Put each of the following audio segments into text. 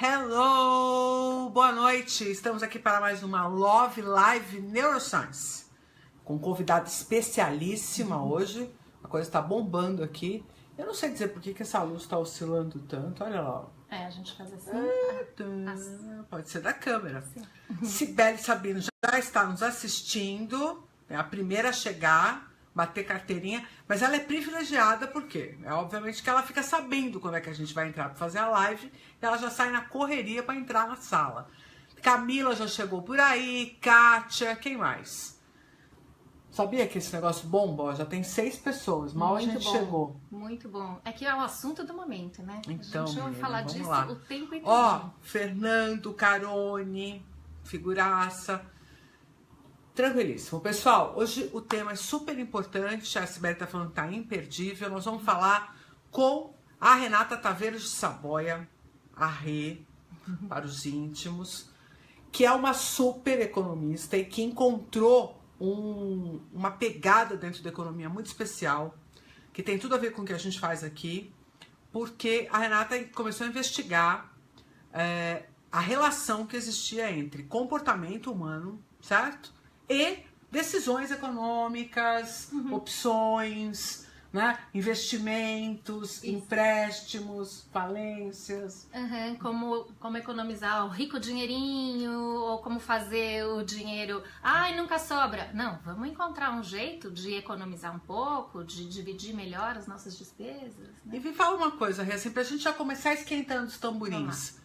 Hello! Boa noite! Estamos aqui para mais uma Love Live Neuroscience com um convidado especialíssima hoje. A coisa está bombando aqui. Eu não sei dizer por que essa luz está oscilando tanto. Olha lá. A gente faz assim. Pode ser da câmera. Sim. Cibele Sabino já está nos assistindo. É a primeira a chegar, bater carteirinha. Mas ela é privilegiada porque obviamente que ela fica sabendo quando é que a gente vai entrar para fazer a live. E ela já sai na correria para entrar na sala. Camila já chegou por aí. Kátia, quem mais? Sabia que esse negócio bomba? Já tem 6 pessoas, mal a gente chegou. Muito bom. É que é o assunto do momento, né? Então, a gente vai falar vamos disso lá. o tempo inteiro. Ó, Fernando Carone, figuraça. Tranquilíssimo. Pessoal, hoje o tema é super importante. A Sibeli tá falando que tá imperdível. Nós vamos falar com a Renata Taveiro de Saboia, a Rê, para os íntimos, que é uma super economista e que encontrou uma pegada dentro da economia muito especial, que tem tudo a ver com o que a gente faz aqui, porque a Renata começou a investigar a relação que existia entre comportamento humano, certo? E decisões econômicas, opções, né? Investimentos, empréstimos, falências. Como economizar o rico dinheirinho, ou como fazer o dinheiro... Ai, nunca sobra. Não, vamos encontrar um jeito de economizar um pouco, de dividir melhor as nossas despesas. Né? E me fala uma coisa, Rê, assim, pra gente já começar esquentando os tamborins.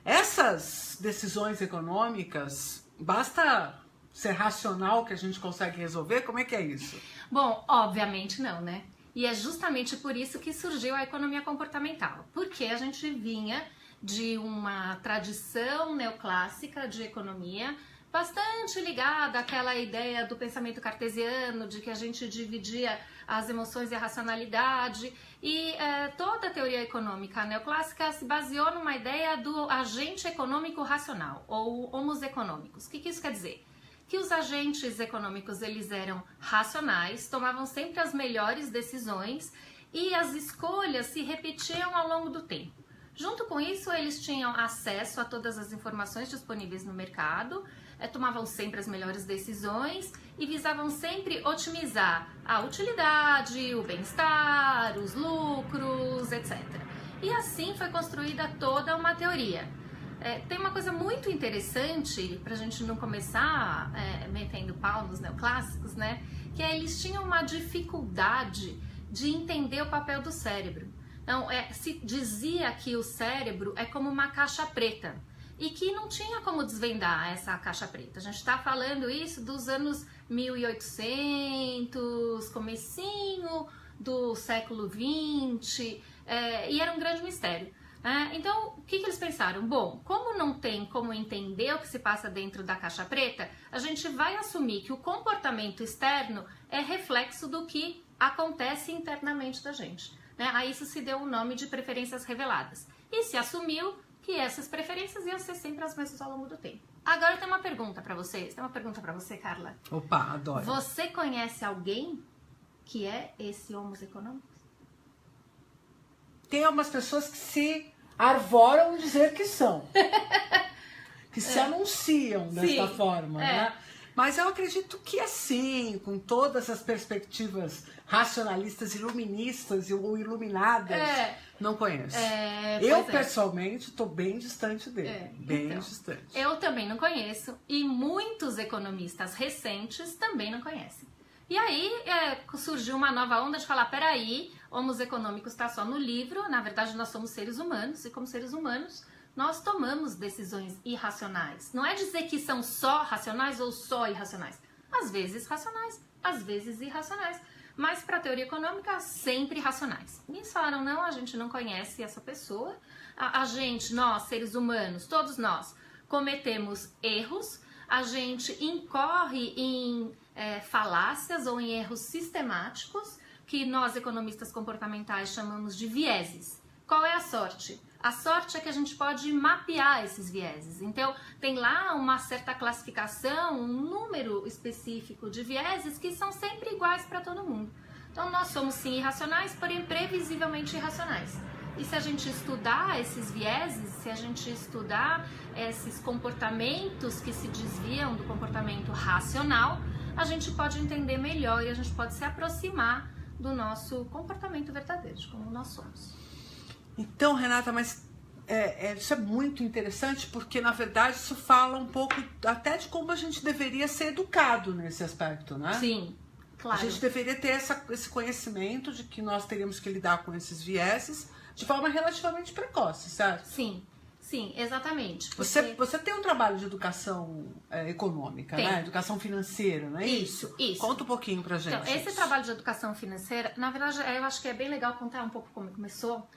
Essas decisões econômicas, basta ser racional que a gente consegue resolver? Como é que é isso? Bom, obviamente não, né? E é justamente por isso que surgiu a economia comportamental. Porque a gente vinha de uma tradição neoclássica de economia bastante ligada àquela ideia do pensamento cartesiano, de que a gente dividia as emoções e a racionalidade. E toda a teoria econômica neoclássica se baseou numa ideia do agente econômico racional, ou homos econômicos. O que isso quer dizer? Que os agentes econômicos eles eram racionais, tomavam sempre as melhores decisões e as escolhas se repetiam ao longo do tempo. Junto com isso, eles tinham acesso a todas as informações disponíveis no mercado, tomavam sempre as melhores decisões e visavam sempre otimizar a utilidade, o bem-estar, os lucros, etc. E assim foi construída toda uma teoria. Tem uma coisa muito interessante, para a gente não começar metendo pau nos neoclássicos, né? Que eles tinham uma dificuldade de entender o papel do cérebro. Então, se dizia que o cérebro é como uma caixa preta e que não tinha como desvendar essa caixa preta. A gente está falando isso dos anos 1800, comecinho do século 20, e era um grande mistério. Então, o que eles pensaram? Bom, como não tem como entender o que se passa dentro da caixa preta, a gente vai assumir que o comportamento externo é reflexo do que acontece internamente da gente. Né? A isso se deu o nome de preferências reveladas. E se assumiu que essas preferências iam ser sempre as mesmas ao longo do tempo. Agora tem uma pergunta para vocês. Tem uma pergunta para você, Carla. Opa, adoro. Você conhece alguém que é esse homos econômicos? Tem algumas pessoas que se arvoram dizer que são. Que se anunciam dessa forma, né? Mas eu acredito que assim, com todas as perspectivas racionalistas, iluministas ou iluminadas, não conheço. Eu, pessoalmente, estou bem distante dele. Bem distante. Eu também não conheço e muitos economistas recentes também não conhecem. E aí surgiu uma nova onda de falar, peraí, homos econômicos está só no livro, na verdade nós somos seres humanos, e como seres humanos nós tomamos decisões irracionais. Não é dizer que são só racionais ou só irracionais. Às vezes racionais, às vezes irracionais. Mas para a teoria econômica, sempre racionais. E eles falaram, não, a gente não conhece essa pessoa, a gente, nós, seres humanos, todos nós, cometemos erros, a gente incorre em falácias ou em erros sistemáticos, que nós economistas comportamentais chamamos de vieses. Qual é a sorte? A sorte é que a gente pode mapear esses vieses. Então, tem lá uma certa classificação, um número específico de vieses que são sempre iguais para todo mundo. Então, nós somos sim irracionais, porém previsivelmente irracionais. E se a gente estudar esses vieses, se a gente estudar esses comportamentos que se desviam do comportamento racional, a gente pode entender melhor e a gente pode se aproximar do nosso comportamento verdadeiro, de como nós somos. Então, Renata, mas isso é muito interessante, porque na verdade isso fala um pouco até de como a gente deveria ser educado nesse aspecto, né? Sim, claro. A gente deveria ter esse conhecimento de que nós teríamos que lidar com esses vieses de forma relativamente precoce, certo? Sim, exatamente. Porque... Você tem um trabalho de educação econômica, né? Educação financeira, não é isso? Isso. Conta um pouquinho pra gente. Então, esse trabalho de educação financeira, na verdade, eu acho que é bem legal contar um pouco como começou.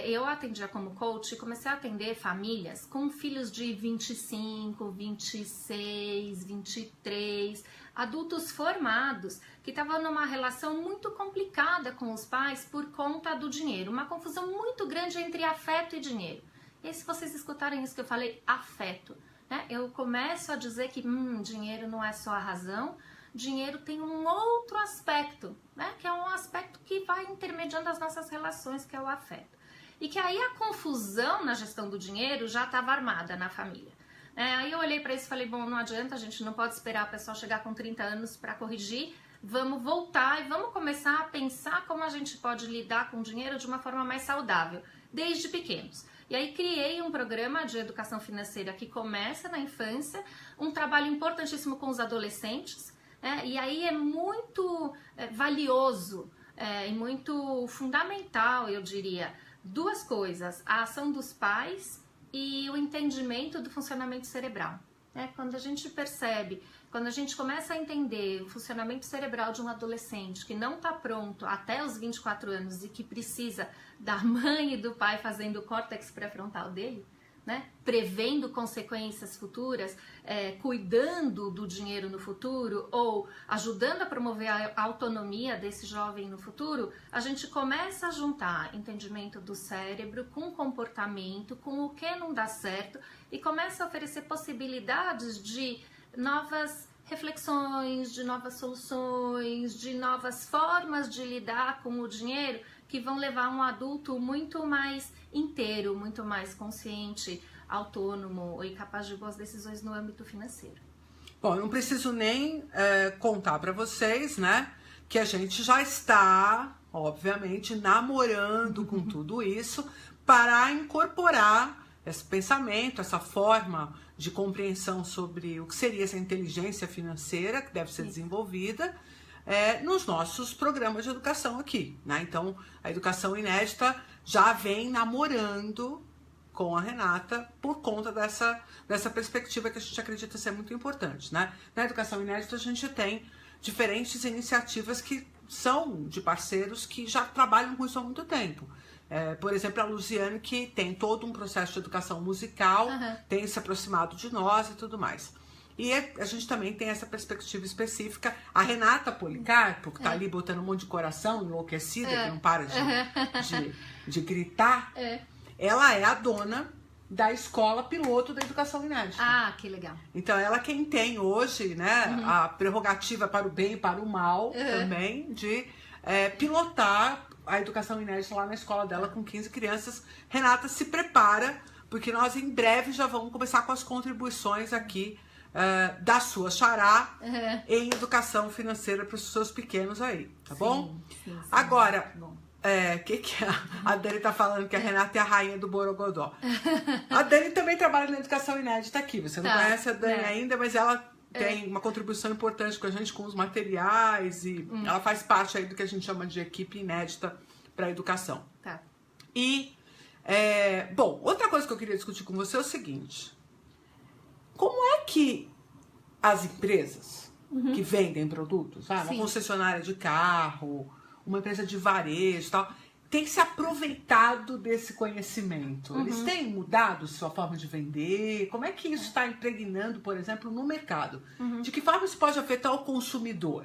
Eu atendia como coach e comecei a atender famílias com filhos de 25, 26, 23, adultos formados que estavam numa relação muito complicada com os pais por conta do dinheiro. Uma confusão muito grande entre afeto e dinheiro. E se vocês escutarem isso que eu falei, afeto, né? Eu começo a dizer que dinheiro não é só a razão, dinheiro tem um outro aspecto, né? Que é um aspecto que vai intermediando as nossas relações, que é o afeto. E que aí a confusão na gestão do dinheiro já estava armada na família. Aí eu olhei para isso e falei, bom, não adianta, a gente não pode esperar a pessoa chegar com 30 anos para corrigir, vamos voltar e vamos começar a pensar como a gente pode lidar com o dinheiro de uma forma mais saudável, desde pequenos. E aí criei um programa de educação financeira que começa na infância, um trabalho importantíssimo com os adolescentes, e aí é muito valioso e muito fundamental, eu diria, duas coisas, a ação dos pais e o entendimento do funcionamento cerebral. Quando a gente percebe, quando a gente começa a entender o funcionamento cerebral de um adolescente que não está pronto até os 24 anos e que precisa da mãe e do pai fazendo o córtex pré-frontal dele, né? Prevendo consequências futuras, cuidando do dinheiro no futuro ou ajudando a promover a autonomia desse jovem no futuro, a gente começa a juntar entendimento do cérebro com comportamento, com o que não dá certo e começa a oferecer possibilidades de novas reflexões, de novas soluções, de novas formas de lidar com o dinheiro que vão levar um adulto muito mais inteiro, muito mais consciente, autônomo e capaz de boas decisões no âmbito financeiro. Bom, eu não preciso nem contar para vocês, né, que a gente já está, obviamente, namorando com tudo isso para incorporar esse pensamento, essa forma de compreensão sobre o que seria essa inteligência financeira que deve ser desenvolvida nos nossos programas de educação aqui, né? Então, a Educação Inédita já vem namorando com a Renata por conta dessa perspectiva que a gente acredita ser muito importante, né? Na Educação Inédita a gente tem diferentes iniciativas que são de parceiros que já trabalham com isso há muito tempo. Por exemplo, a Luziane, que tem todo um processo de educação musical, tem se aproximado de nós e tudo mais. E a gente também tem essa perspectiva específica. A Renata Policarpo, que está ali botando um monte de coração, enlouquecida, que não para de gritar, ela é a dona da escola piloto da Educação Inédita. Ah, que legal. Então, ela quem tem hoje, né, a prerrogativa para o bem e para o mal também, de pilotar a Educação Inédita lá na escola dela com 15 crianças. Renata se prepara, porque nós em breve já vamos começar com as contribuições aqui da sua xará em educação financeira para os seus pequenos aí, tá bom? Sim. Agora, que a Dani tá falando que a Renata é a rainha do Borogodó. A Dani também trabalha na Educação Inédita aqui, você não conhece a Dani ainda, mas ela tem uma contribuição importante com a gente, com os materiais, e ela faz parte aí do que a gente chama de equipe inédita para a educação. Tá. E, bom, outra coisa que eu queria discutir com você é o seguinte: como é que as empresas que vendem produtos, uma concessionária de carro, uma empresa de varejo e tal, tem se aproveitado desse conhecimento? Eles têm mudado sua forma de vender? Como é que isso está impregnando, por exemplo, no mercado? De que forma isso pode afetar o consumidor?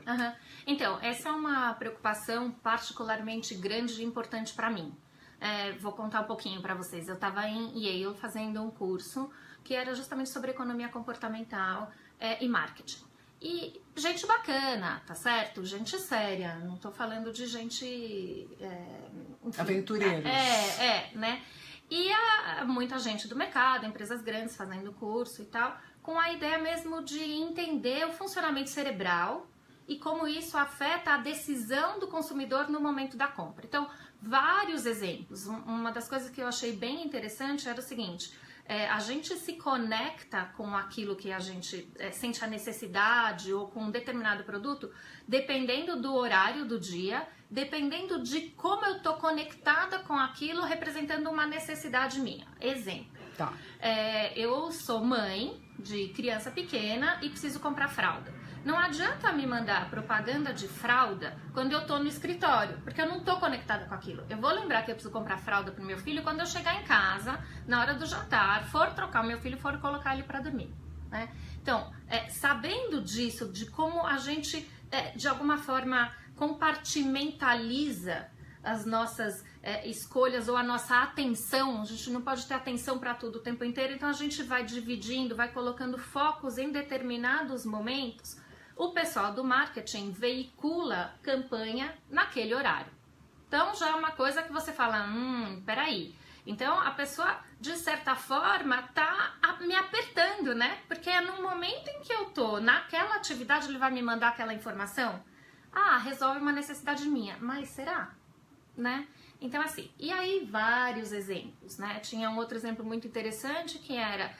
Então, essa é uma preocupação particularmente grande e importante para mim. Vou contar um pouquinho para vocês. Eu estava em Yale fazendo um curso que era justamente sobre economia comportamental e marketing. E gente bacana, tá certo? Gente séria, não tô falando de gente... enfim, aventureiros. Né? E muita gente do mercado, empresas grandes fazendo curso e tal, com a ideia mesmo de entender o funcionamento cerebral e como isso afeta a decisão do consumidor no momento da compra. Então, vários exemplos. Uma das coisas que eu achei bem interessante era o seguinte: a gente se conecta com aquilo que a gente sente a necessidade ou com um determinado produto, dependendo do horário do dia, dependendo de como eu tô conectada com aquilo, representando uma necessidade minha. Exemplo. Tá. Eu sou mãe de criança pequena e preciso comprar fralda. Não adianta me mandar propaganda de fralda quando eu tô no escritório, porque eu não tô conectada com aquilo. Eu vou lembrar que eu preciso comprar fralda pro meu filho quando eu chegar em casa, na hora do jantar, for trocar o meu filho, for colocar ele para dormir, né? Então, sabendo disso, de como a gente, de alguma forma, compartimentaliza as nossas escolhas ou a nossa atenção, a gente não pode ter atenção para tudo o tempo inteiro, então a gente vai dividindo, vai colocando focos em determinados momentos. O pessoal do marketing veicula campanha naquele horário. Então já é uma coisa que você fala, peraí. Então a pessoa, de certa forma, tá me apertando, né? Porque é no momento em que eu tô naquela atividade, ele vai me mandar aquela informação. Resolve uma necessidade minha. Mas será? Né? Então assim, e aí vários exemplos, né? Tinha um outro exemplo muito interessante que era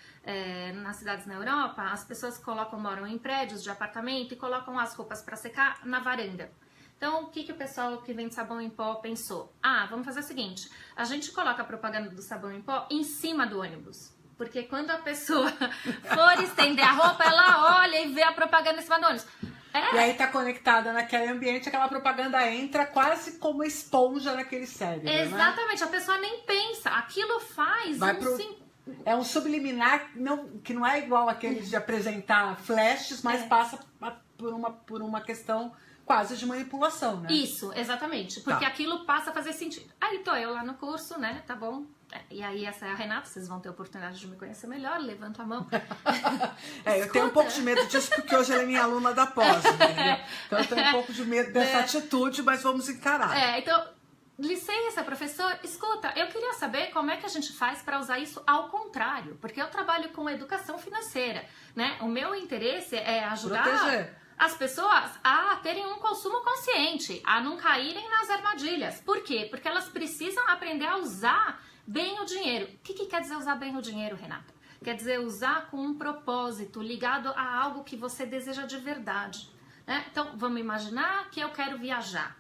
nas cidades na Europa, as pessoas moram em prédios de apartamento e colocam as roupas para secar na varanda. Então o que o pessoal que vende sabão em pó pensou? Vamos fazer o seguinte, a gente coloca a propaganda do sabão em pó em cima do ônibus. Porque quando a pessoa for estender a roupa, ela olha e vê a propaganda em cima do ônibus. E aí tá conectada naquele ambiente, aquela propaganda entra quase como esponja naquele cérebro. Exatamente, né? A pessoa nem pensa, aquilo faz É um subliminar que não é igual aquele de apresentar flashes, mas passa por uma questão quase de manipulação, né? Isso, exatamente, porque aquilo passa a fazer sentido. Aí tô eu lá no curso, né, tá bom? E aí essa é a Renata, vocês vão ter a oportunidade de me conhecer melhor, levanta a mão. Eu tenho um pouco de medo disso, porque hoje ela é minha aluna da pós, entendeu? Então eu tenho um pouco de medo dessa atitude, mas vamos encarar. Então, licença, professor, escuta, eu queria saber como é que a gente faz para usar isso ao contrário, porque eu trabalho com educação financeira, né? O meu interesse é ajudar... Proteger as pessoas a terem um consumo consciente, a não caírem nas armadilhas. Por quê? Porque elas precisam aprender a usar bem o dinheiro. O que quer dizer usar bem o dinheiro, Renata? Quer dizer usar com um propósito, ligado a algo que você deseja de verdade, né? Então, vamos imaginar que eu quero viajar.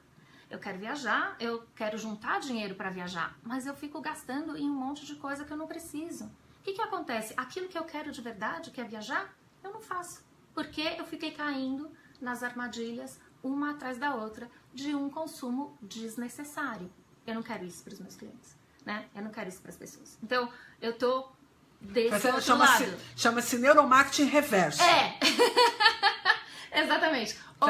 Eu quero viajar, eu quero juntar dinheiro para viajar, mas eu fico gastando em um monte de coisa que eu não preciso. O que acontece? Aquilo que eu quero de verdade, que é viajar, eu não faço. Porque eu fiquei caindo nas armadilhas, uma atrás da outra, de um consumo desnecessário. Eu não quero isso para os meus clientes, né? Eu não quero isso para as pessoas. Então, eu tô desse outro lado. Chama-se neuromarketing reverso. Exatamente. Ou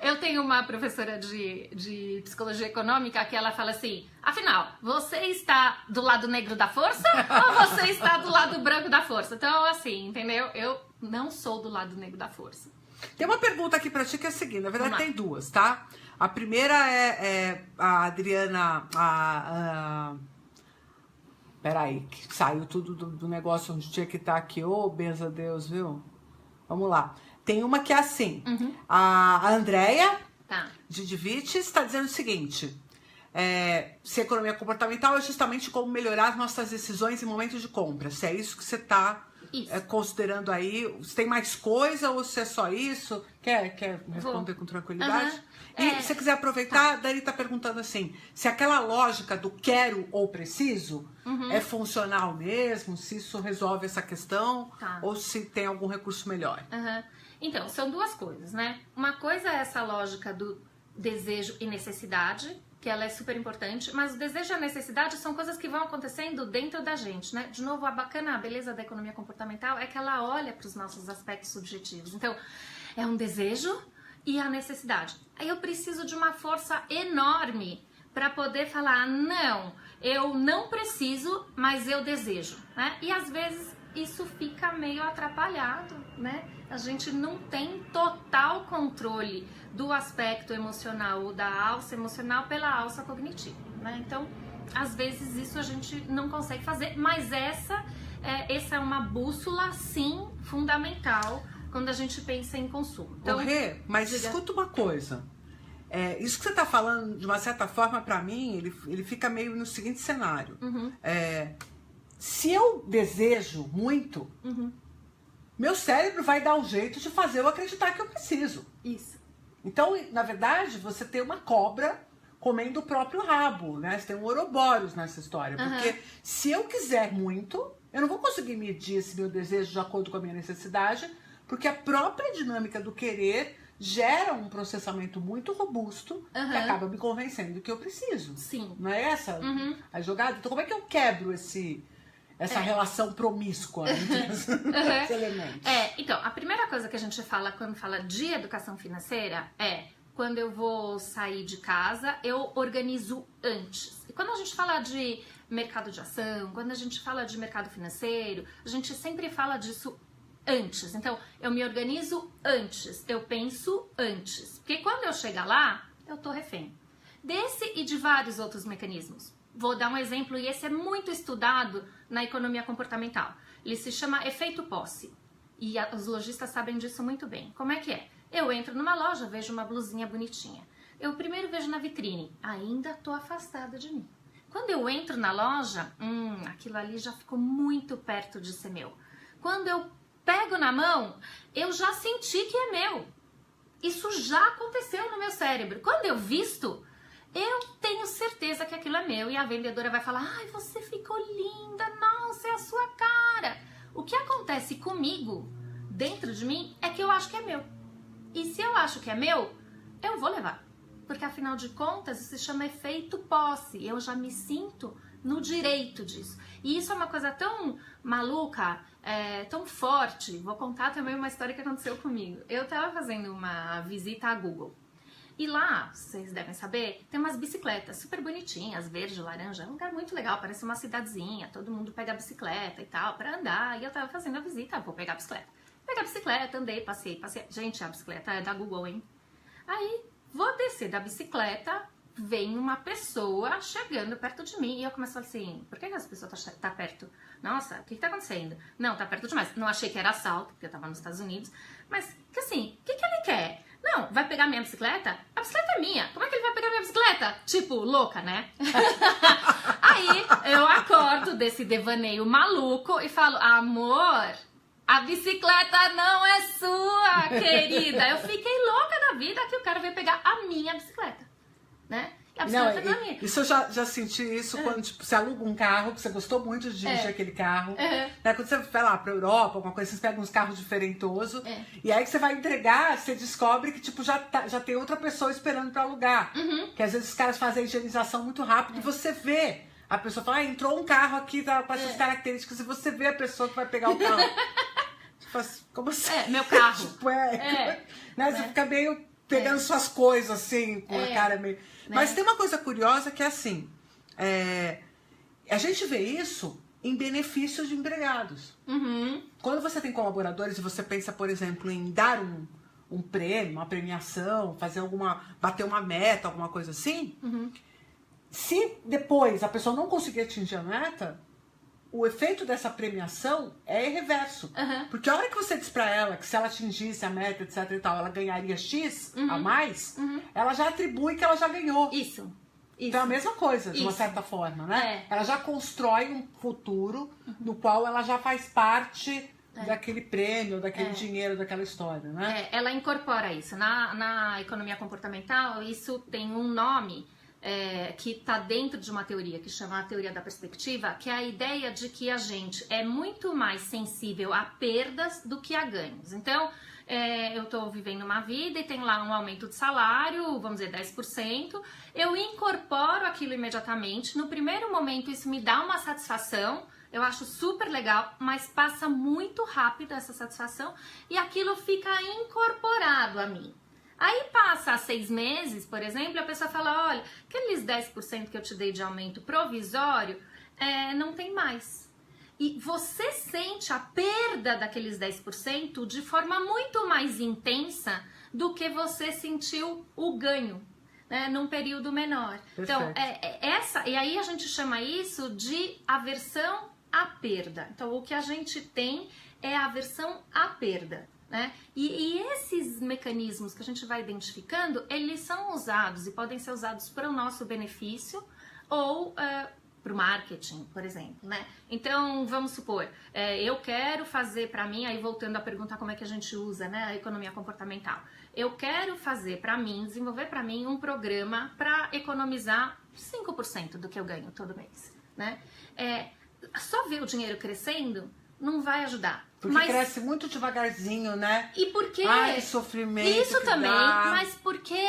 eu tenho uma professora de psicologia econômica que ela fala assim, afinal, você está do lado negro da força ou você está do lado branco da força? Então, assim, entendeu? Eu não sou do lado negro da força. Tem uma pergunta aqui pra ti que é a seguinte, na verdade tem duas, tá? A primeira é a Adriana... Peraí, que saiu tudo do negócio onde tinha que estar aqui. Ô, benza a Deus, viu? Vamos lá. Tem uma que é assim. A Andréia, de Divite, está dizendo o seguinte. Se a economia comportamental é justamente como melhorar as nossas decisões em momentos de compra. Se é isso que você está considerando aí. Se tem mais coisa ou se é só isso? Quer responder com tranquilidade? E se você quiser aproveitar, Dani está perguntando assim, se aquela lógica do quero ou preciso é funcional mesmo, se isso resolve essa questão ou se tem algum recurso melhor. Então, são duas coisas, né? Uma coisa é essa lógica do desejo e necessidade, que ela é super importante, mas o desejo e a necessidade são coisas que vão acontecendo dentro da gente, né? De novo, a beleza da economia comportamental é que ela olha para os nossos aspectos subjetivos. Então, é um desejo e a necessidade. Aí eu preciso de uma força enorme para poder falar, não, eu não preciso, mas eu desejo, né? E às vezes isso fica meio atrapalhado, né? A gente não tem total controle do aspecto emocional ou da alça emocional pela alça cognitiva, né? Então, às vezes isso a gente não consegue fazer, mas essa é uma bússola, sim, fundamental quando a gente pensa em consumo. Então, Rê, mas escuta uma coisa. Isso que você está falando, de uma certa forma, para mim, ele fica meio no seguinte cenário. Se eu desejo muito, meu cérebro vai dar um jeito de fazer eu acreditar que eu preciso. Isso. Então, na verdade, você tem uma cobra comendo o próprio rabo, né? Você tem um Ouroboros nessa história. Porque se eu quiser muito, eu não vou conseguir medir esse meu desejo de acordo com a minha necessidade, porque a própria dinâmica do querer gera um processamento muito robusto que acaba me convencendo que eu preciso. Sim. Não é essa a jogada? Então, como é que eu quebro essa relação promíscua entre esses elementos? Então, a primeira coisa que a gente fala quando fala de educação financeira é quando eu vou sair de casa, eu organizo antes. E quando a gente fala de mercado de ação, quando a gente fala de mercado financeiro, a gente sempre fala disso antes. Então, eu me organizo antes, eu penso antes. Porque quando eu chegar lá, eu tô refém desse e de vários outros mecanismos. Vou dar um exemplo, e esse é muito estudado na economia comportamental. Ele se chama efeito posse. E os lojistas sabem disso muito bem. Como é que é? Eu entro numa loja, vejo uma blusinha bonitinha. Eu primeiro vejo na vitrine, ainda tô afastada de mim. Quando eu entro na loja, aquilo ali já ficou muito perto de ser meu. Quando eu pego na mão, eu já senti que é meu. Isso já aconteceu no meu cérebro. Quando eu visto, eu tenho certeza que aquilo é meu. E a vendedora vai falar, ai, você ficou linda, nossa, é a sua cara. O que acontece comigo, dentro de mim, é que eu acho que é meu. E se eu acho que é meu, eu vou levar. Porque afinal de contas, isso se chama efeito posse. Eu já me sinto no direito disso. E isso é uma coisa tão maluca, tão forte. Vou contar também uma história que aconteceu comigo. Eu estava fazendo uma visita à Google. E lá, vocês devem saber, tem umas bicicletas super bonitinhas, verde, laranja. É um lugar muito legal, parece uma cidadezinha. Todo mundo pega a bicicleta e tal, para andar. E eu estava fazendo a visita, vou pegar a bicicleta. Peguei a bicicleta, andei, passei. Gente, a bicicleta é da Google, hein? Aí, vou descer da bicicleta, vem uma pessoa chegando perto de mim. E eu começo a falar assim, por que essa pessoa tá perto? Nossa, o que tá acontecendo? Não, tá perto demais. Não achei que era assalto, porque eu tava nos Estados Unidos. Mas, que assim, o que ele quer? Não, vai pegar minha bicicleta? A bicicleta é minha. Como é que ele vai pegar minha bicicleta? Tipo, louca, né? Aí, eu acordo desse devaneio maluco e falo, amor, a bicicleta não é sua, querida. Eu fiquei louca da vida que o cara veio pegar a minha bicicleta, né? E a bicicleta não é minha. Isso eu já senti isso quando tipo, você aluga um carro, que você gostou muito de dirigir aquele carro. Né? Quando você vai lá pra Europa, alguma coisa, você pega uns carros diferentosos. E aí que você vai entregar, você descobre que tipo, já tem outra pessoa esperando pra alugar. Que às vezes os caras fazem a higienização muito rápido e você vê. A pessoa fala, entrou um carro aqui com essas características, e você vê a pessoa que vai pegar o carro. Como assim? Meu carro. Tipo, né? Você fica meio pegando suas coisas, assim, com a cara meio... Mas tem uma coisa curiosa que é assim, a gente vê isso em benefícios de empregados. Quando você tem colaboradores e você pensa, por exemplo, em dar um prêmio, uma premiação, bater uma meta, alguma coisa assim, se depois a pessoa não conseguir atingir a meta, o efeito dessa premiação é reverso. Porque a hora que você diz pra ela que se ela atingisse a meta, etc e tal, ela ganharia X a mais, ela já atribui que ela já ganhou. Isso. Então é a mesma coisa, de uma certa forma, né? Ela já constrói um futuro no qual ela já faz parte daquele prêmio, daquele dinheiro, daquela história, né? Ela incorpora isso. Na economia comportamental, isso tem um nome... que está dentro de uma teoria que chama a teoria da perspectiva, que é a ideia de que a gente é muito mais sensível a perdas do que a ganhos. Então, eu estou vivendo uma vida e tem lá um aumento de salário, vamos dizer 10%, eu incorporo aquilo imediatamente, no primeiro momento isso me dá uma satisfação, eu acho super legal, mas passa muito rápido essa satisfação e aquilo fica incorporado a mim. Aí passa 6 meses, por exemplo, a pessoa fala, olha, aqueles 10% que eu te dei de aumento provisório, não tem mais. E você sente a perda daqueles 10% de forma muito mais intensa do que você sentiu o ganho, né, num período menor. Perfeito. Então, e aí a gente chama isso de aversão à perda. Então, o que a gente tem é a aversão à perda, né? E esses mecanismos que a gente vai identificando, eles são usados e podem ser usados para o nosso benefício ou para o marketing, por exemplo, né? Então, vamos supor, eu quero fazer para mim, aí voltando a perguntar como é que a gente usa, né, a economia comportamental. Eu quero fazer para mim, desenvolver para mim um programa para economizar 5% do que eu ganho todo mês, né? Só ver o dinheiro crescendo não vai ajudar. Porque cresce muito devagarzinho, né? E porque... Ai, que sofrimento. Isso que também, dá. mas porque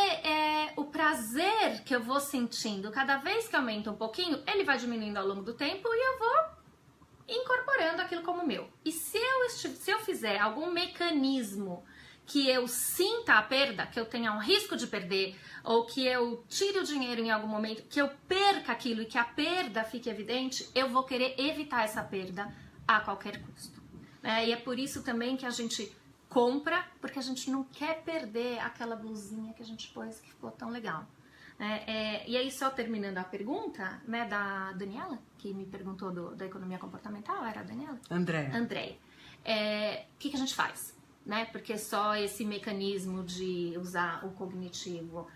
o prazer que eu vou sentindo, cada vez que aumenta um pouquinho, ele vai diminuindo ao longo do tempo e eu vou incorporando aquilo como meu. E se eu fizer algum mecanismo que eu sinta a perda, que eu tenha um risco de perder, ou que eu tire o dinheiro em algum momento, que eu perca aquilo e que a perda fique evidente, eu vou querer evitar essa perda a qualquer custo. E é por isso também que a gente compra, porque a gente não quer perder aquela blusinha que a gente pôs que ficou tão legal. E aí, só terminando a pergunta, né, da Daniela, que me perguntou da economia comportamental, era a Daniela? Andréia. O que a gente faz? Né? Porque só esse mecanismo de usar o cognitivo,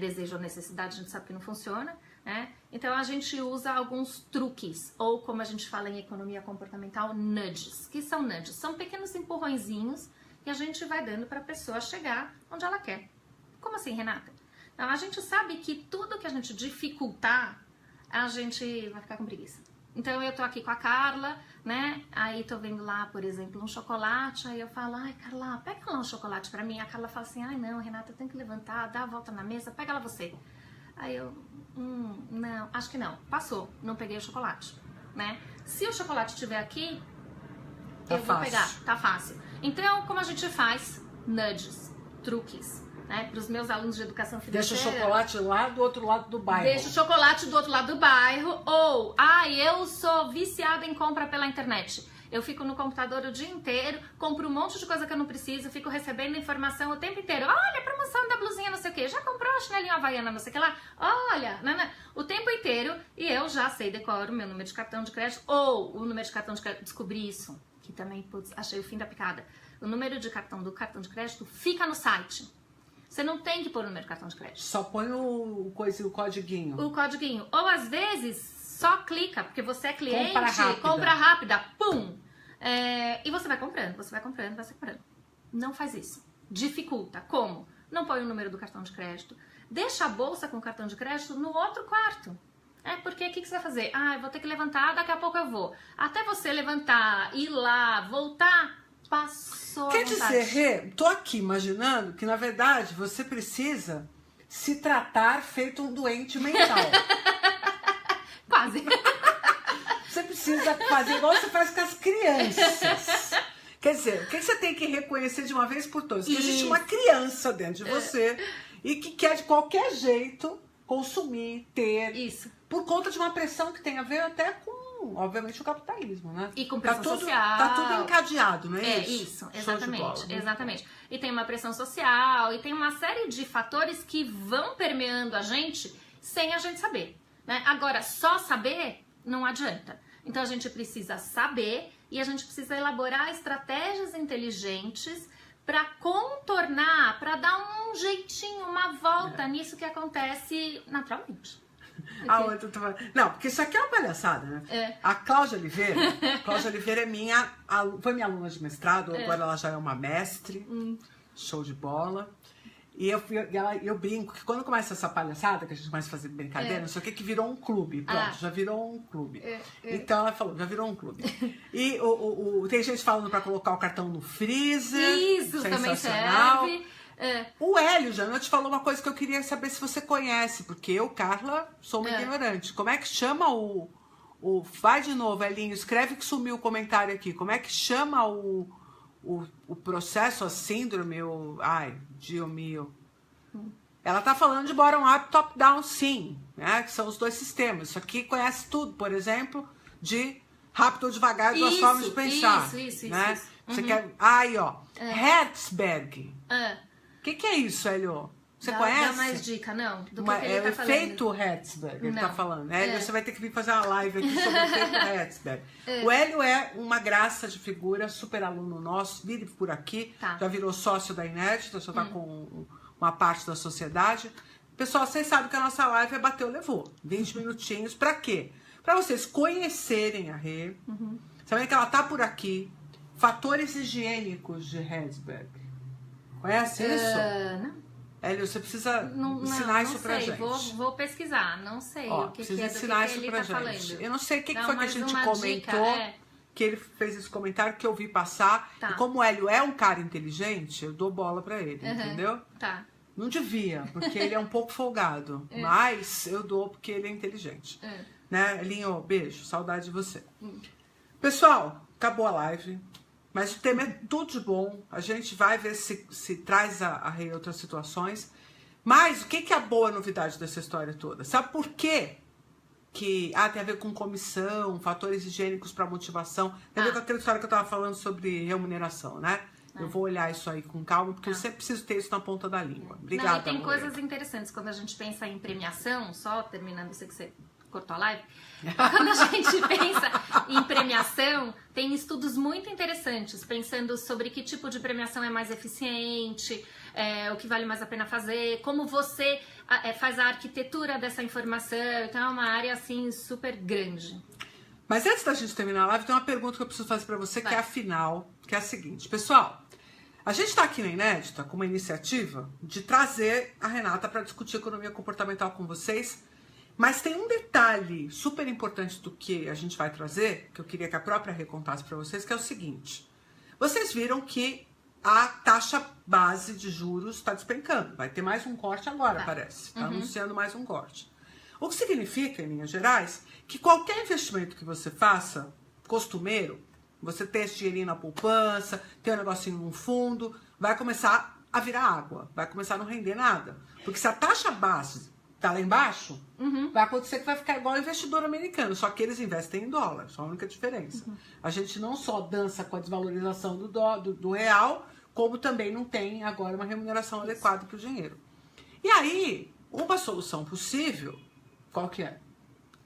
desejo ou necessidade, a gente sabe que não funciona, né? Então a gente usa alguns truques, ou como a gente fala em economia comportamental, nudges. Que são nudges? São pequenos empurrõezinhos que a gente vai dando para a pessoa chegar onde ela quer. Como assim, Renata? Então, a gente sabe que tudo que a gente dificultar, a gente vai ficar com preguiça. Então eu tô aqui com a Carla, né? Aí tô vendo lá, por exemplo, um chocolate. Aí eu falo, ai, Carla, pega lá um chocolate pra mim. A Carla fala assim, ai não, Renata, eu tenho que levantar, dar a volta na mesa, pega lá você. Aí eu, não, acho que não. Passou, não peguei o chocolate, né? Se o chocolate estiver aqui, eu vou pegar, tá fácil. Então, como a gente faz? Nudges, truques. Para os meus alunos de educação financeira. Deixa o chocolate lá do outro lado do bairro. Deixa o chocolate do outro lado do bairro. Ou, eu sou viciada em compra pela internet. Eu fico no computador o dia inteiro, compro um monte de coisa que eu não preciso, fico recebendo informação o tempo inteiro. Olha, a promoção da blusinha não sei o que, já comprou a chinelinha havaiana não sei o que lá? Olha, o tempo inteiro. E eu já sei, decoro o meu número de cartão de crédito ou o número de cartão de crédito. Descobri isso, que também, achei o fim da picada. O número de cartão do cartão de crédito fica no site. Você não tem que pôr o número de cartão de crédito. Só põe o codiguinho. O codiguinho. Ou às vezes, só clica, porque você é cliente, compra rápida, pum! E você vai comprando, vai comprando. Não faz isso. Dificulta. Como? Não põe o número do cartão de crédito. Deixa a bolsa com o cartão de crédito no outro quarto. Porque o que você vai fazer? Eu vou ter que levantar, daqui a pouco eu vou. Até você levantar, ir lá, voltar... Passou. Quer dizer, Rê, tô aqui imaginando que, na verdade, você precisa se tratar feito um doente mental. Quase. Você precisa fazer igual você faz com as crianças. Quer dizer, o que você tem que reconhecer de uma vez por todas? Que existe uma criança dentro de você e que quer, de qualquer jeito, consumir, ter. Isso. Por conta de uma pressão que tem a ver até com, obviamente, o capitalismo, né? E com pressão social. Tá tudo encadeado, não é isso? Isso, exatamente, exatamente. E tem uma pressão social, e tem uma série de fatores que vão permeando a gente sem a gente saber, né? Agora, só saber não adianta. Então, a gente precisa saber e a gente precisa elaborar estratégias inteligentes para contornar, para dar um jeitinho, uma volta nisso que acontece naturalmente. Não, porque isso aqui é uma palhaçada, né? A Cláudia Oliveira foi minha aluna de mestrado, agora ela já é uma mestre, show de bola. E eu brinco que quando começa essa palhaçada, que a gente começa a fazer brincadeira, não sei o que virou um clube. Pronto, já virou um clube. Então ela falou, já virou um clube. E tem gente falando pra colocar o cartão no freezer. Isso também serve. O Hélio Janot falou uma coisa que eu queria saber se você conhece, porque eu, Carla, sou uma ignorante. Como é que chama vai de novo, Elinho, escreve que sumiu o comentário aqui. Como é que chama o processo, a síndrome, Ela está falando de bottom-up, top-down, sim, né? Que são os dois sistemas. Isso aqui conhece tudo, por exemplo, de rápido ou devagar, duas formas de pensar. Isso. Você quer... Aí, ó. Herzberg. O que é isso, Hélio? Você conhece? Dá mais dica, não? Do que ele tá falando? Efeito Herzberg, ele tá falando. Hélio, você vai ter que vir fazer uma live aqui sobre o efeito Herzberg. O Hélio é uma graça de figura, super aluno nosso, vire por aqui, já virou sócio da Inédita, já tá com uma parte da sociedade. Pessoal, vocês sabem que a nossa live é bateu, levou. 20 minutinhos. Pra quê? Pra vocês conhecerem a Rê. Sabem que ela tá por aqui. Fatores higiênicos de Herzberg. Conhece isso? Não. Hélio, você precisa ensinar isso pra gente. Vou pesquisar, não sei o que precisa é ensinar isso ele pra tá gente. falando. Eu não sei o que foi que a gente comentou, dica, que ele fez esse comentário, que eu vi passar. E como o Hélio é um cara inteligente, eu dou bola pra ele, entendeu? Tá. Não devia, porque ele é um pouco folgado. Mas eu dou porque ele é inteligente. Né, Elinho, beijo, saudade de você. Pessoal, acabou a live. Mas o tema é tudo de bom. A gente vai ver se traz a Rê outras situações. Mas o que é a boa novidade dessa história toda? Sabe por quê? Que tem a ver com comissão, fatores higiênicos para motivação. Tem a ver com aquela história que eu estava falando sobre remuneração, né? Eu vou olhar isso aí com calma, porque eu sempre preciso ter isso na ponta da língua. Obrigada, e tem coisas interessantes. Quando a gente pensa em premiação, só terminando, sei que você cortou a live. Quando a gente pensa em premiação, tem estudos muito interessantes, pensando sobre que tipo de premiação é mais eficiente, o que vale mais a pena fazer, como você faz a arquitetura dessa informação. Então é uma área, assim, super grande. Mas antes da gente terminar a live, tem uma pergunta que eu preciso fazer para você, que é a final, que é a seguinte. Pessoal, a gente está aqui na Inédita com uma iniciativa de trazer a Renata para discutir economia comportamental com vocês. Mas tem um detalhe super importante do que a gente vai trazer, que eu queria que a própria Rê contasse para vocês, que é o seguinte. Vocês viram que a taxa base de juros está despencando. Vai ter mais um corte agora, parece. Está anunciando mais um corte. O que significa, em linhas gerais, que qualquer investimento que você faça, costumeiro, você ter esse dinheirinho na poupança, ter um negocinho num fundo, vai começar a virar água. Vai começar a não render nada. Porque se a taxa base tá lá embaixo, vai acontecer que vai ficar igual o investidor americano, só que eles investem em dólar, só a única diferença. A gente não só dança com a desvalorização do real, como também não tem agora uma remuneração adequada para o dinheiro. E aí, uma solução possível, qual que é?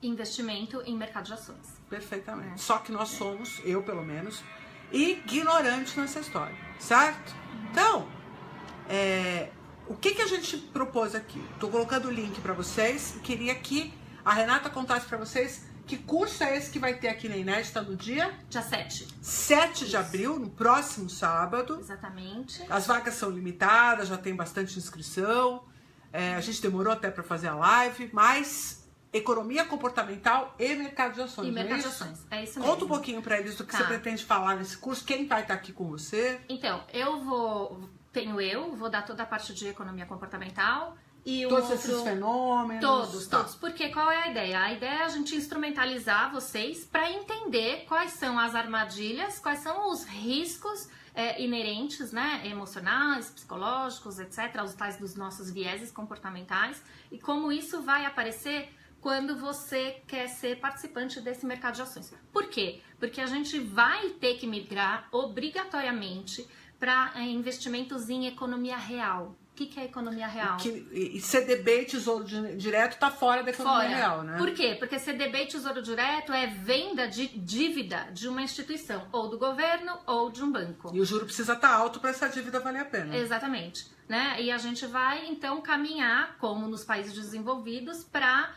Investimento em mercado de ações. Perfeitamente. Só que nós somos, eu pelo menos, ignorantes nessa história, certo? Então, o que a gente propôs aqui? Estou colocando o link para vocês e queria que a Renata contasse para vocês que curso é esse que vai ter aqui na Inédita no dia? Dia 7. 7 de abril, no próximo sábado. Exatamente. As vagas são limitadas, já tem bastante inscrição. A gente demorou até para fazer a live, mas economia comportamental e mercado de ações. E mercado de ações, é isso mesmo. Conta um pouquinho para eles do que você pretende falar nesse curso, quem vai estar aqui com você. Então, vou dar toda a parte de economia comportamental e todos esses fenômenos. Todos. Porque qual é a ideia? A ideia é a gente instrumentalizar vocês para entender quais são as armadilhas, quais são os riscos inerentes, né, emocionais, psicológicos, etc., os tais dos nossos vieses comportamentais, e como isso vai aparecer quando você quer ser participante desse mercado de ações. Por quê? Porque a gente vai ter que migrar obrigatoriamente para investimentos em economia real. O que é economia real? E CDB e Tesouro Direto está fora da economia real, né? Por quê? Porque CDB e Tesouro Direto é venda de dívida de uma instituição, ou do governo ou de um banco. E o juro precisa estar alto para essa dívida valer a pena. Exatamente. Né? E a gente vai, então, caminhar, como nos países desenvolvidos, para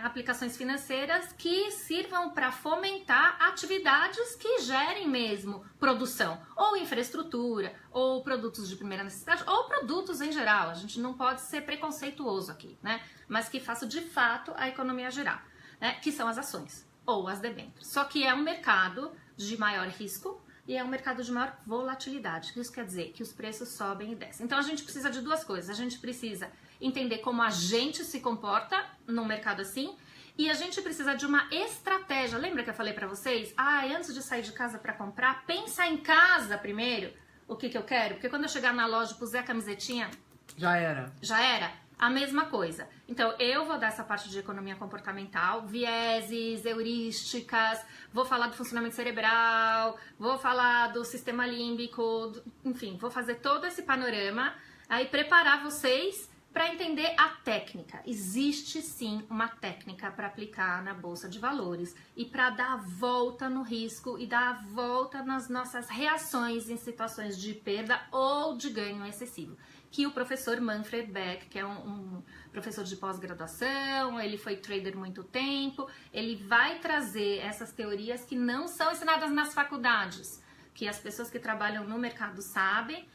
aplicações financeiras que sirvam para fomentar atividades que gerem mesmo produção, ou infraestrutura, ou produtos de primeira necessidade, ou produtos em geral. A gente não pode ser preconceituoso aqui, né? Mas que faça de fato a economia girar, né? Que são as ações ou as debêntures. Só que é um mercado de maior risco e é um mercado de maior volatilidade. Isso quer dizer que os preços sobem e descem. Então a gente precisa de duas coisas. A gente precisa entender como a gente se comporta num mercado assim, e a gente precisa de uma estratégia. Lembra que eu falei pra vocês? Antes de sair de casa pra comprar, pensa em casa primeiro o que eu quero, porque quando eu chegar na loja e puser a camisetinha, Já era. Já era? A mesma coisa. Então, eu vou dar essa parte de economia comportamental, vieses, heurísticas, vou falar do funcionamento cerebral, vou falar do sistema límbico, enfim, vou fazer todo esse panorama, aí preparar vocês para entender a técnica. Existe sim uma técnica para aplicar na Bolsa de Valores e para dar a volta no risco e dar a volta nas nossas reações em situações de perda ou de ganho excessivo. Que o professor Manfred Beck, que é um professor de pós-graduação, ele foi trader muito tempo, ele vai trazer essas teorias que não são ensinadas nas faculdades, que as pessoas que trabalham no mercado sabem.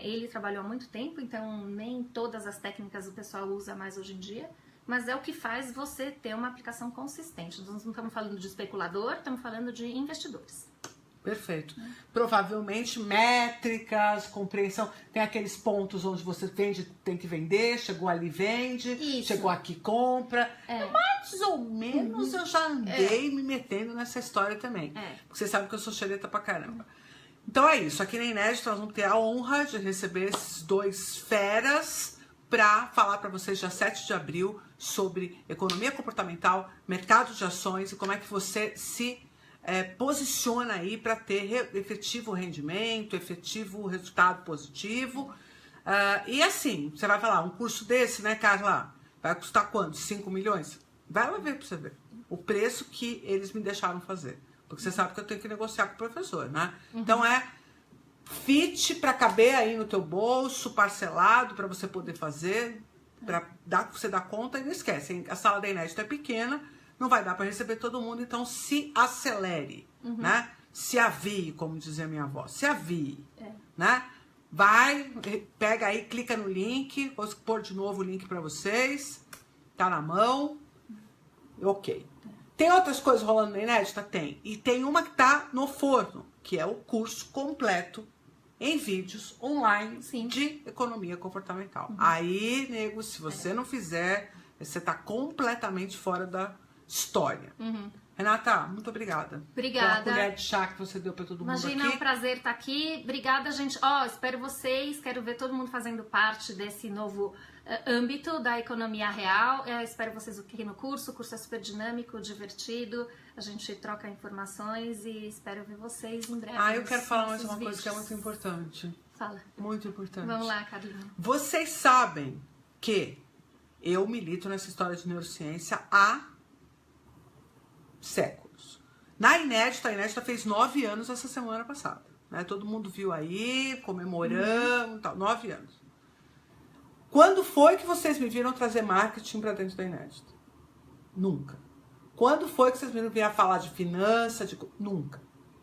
Ele trabalhou há muito tempo, então nem todas as técnicas o pessoal usa mais hoje em dia, mas é o que faz você ter uma aplicação consistente. Nós não estamos falando de especulador, estamos falando de investidores. Perfeito. Provavelmente métricas, compreensão, tem aqueles pontos onde você vende, tem que vender, chegou ali vende, Isso. chegou aqui compra. Mais ou menos eu já andei me metendo nessa história também. Porque você sabe que eu sou xereta pra caramba. Então é isso, aqui na Inédito nós vamos ter a honra de receber esses dois feras para falar para vocês dia 7 de abril sobre economia comportamental, mercado de ações e como é que você se posiciona aí para ter efetivo rendimento, efetivo resultado positivo. E assim, você vai falar, um curso desse, né, Carla, vai custar quanto? 5 milhões? Vai lá ver para você ver o preço que eles me deixaram fazer. Porque você sabe que eu tenho que negociar com o professor, né? Então fit para caber aí no teu bolso, parcelado para você poder fazer, para você dar conta. E não esquece, hein? A sala da Inédito é pequena, não vai dar para receber todo mundo, então se acelere, né? Se avie, como dizia minha avó, se avie, né? Vai, pega aí, clica no link, vou pôr de novo o link para vocês, tá na mão, ok. Tem outras coisas rolando na Inédita? Tem. E tem uma que tá no forno, que é o curso completo em vídeos online de economia comportamental. Aí, nego, se você não fizer, você tá completamente fora da história. Renata, muito obrigada. Obrigada. Pela colher de chá que você deu para todo mundo aqui. Imagina, é um prazer estar aqui. Obrigada, gente. Espero vocês, quero ver todo mundo fazendo parte desse novo âmbito da economia real. Espero vocês aqui no curso. O curso é super dinâmico, divertido. A gente troca informações e espero ver vocês em breve. Eu quero falar mais uma coisa que é muito importante. Fala. Muito importante. Vamos lá, Carlinhos. Vocês sabem que eu milito nessa história de neurociência há séculos. Na Inédita, a Inédita fez 9 anos essa semana passada. Né? Todo mundo viu aí, comemorando, tal, 9 anos. Quando foi que vocês me viram trazer marketing para dentro da Inédita? Nunca. Quando foi que vocês me viram falar de finanças? Nunca.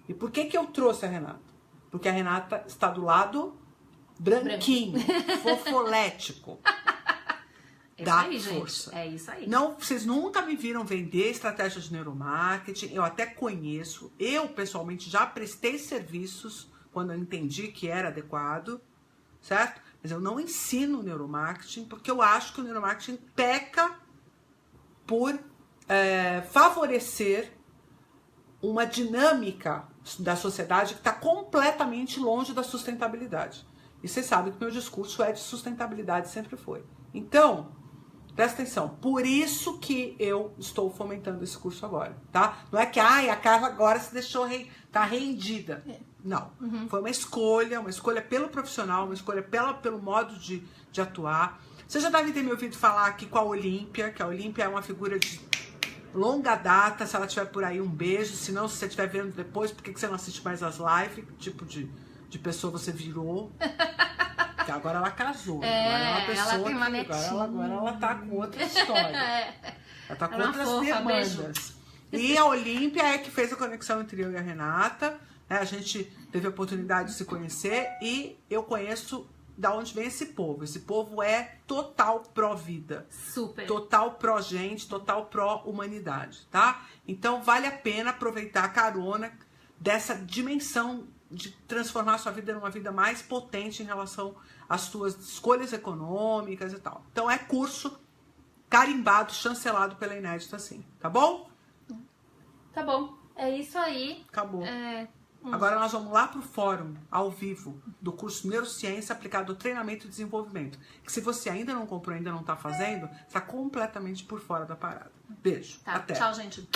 E por que eu trouxe a Renata? Porque a Renata está do lado branquinho, fofolético. Da aí, força. Gente. É isso aí. Não, vocês nunca me viram vender estratégias de neuromarketing. Eu até conheço. Eu, pessoalmente, já prestei serviços quando eu entendi que era adequado, certo? Mas eu não ensino neuromarketing porque eu acho que o neuromarketing peca por favorecer uma dinâmica da sociedade que está completamente longe da sustentabilidade. E vocês sabem que meu discurso é de sustentabilidade, sempre foi. Então, presta atenção, por isso que eu estou fomentando esse curso agora, tá? Não é que a Carla agora se deixou, tá rendida. Não, foi uma escolha pelo profissional, uma escolha pelo modo de atuar. Você já deve ter me ouvido falar aqui com a Olímpia, que a Olímpia é uma figura de longa data. Se ela estiver por aí, um beijo. Se não, se você estiver vendo depois, por que você não assiste mais as lives? Que tipo de pessoa você virou? Porque agora ela casou. Agora é uma pessoa ela tem uma agora ela tá com outra história. Ela tá com outras demandas. Beijo. E a Olímpia é que fez a conexão entre eu e a Renata. A gente teve a oportunidade de se conhecer e eu conheço da onde vem esse povo. Esse povo é total pró-vida. Super. Total pró-gente, total pró-humanidade, tá? Então vale a pena aproveitar a carona dessa dimensão de transformar a sua vida numa vida mais potente em relação às suas escolhas econômicas e tal. Então é curso carimbado, chancelado pela Inédita, assim. Tá bom? Tá bom. É isso aí. Acabou. Agora nós vamos lá pro fórum, ao vivo, do curso Neurociência aplicado ao treinamento e desenvolvimento. Que se você ainda não comprou, ainda não tá fazendo, tá completamente por fora da parada. Beijo. Tá. Até. Tchau, gente.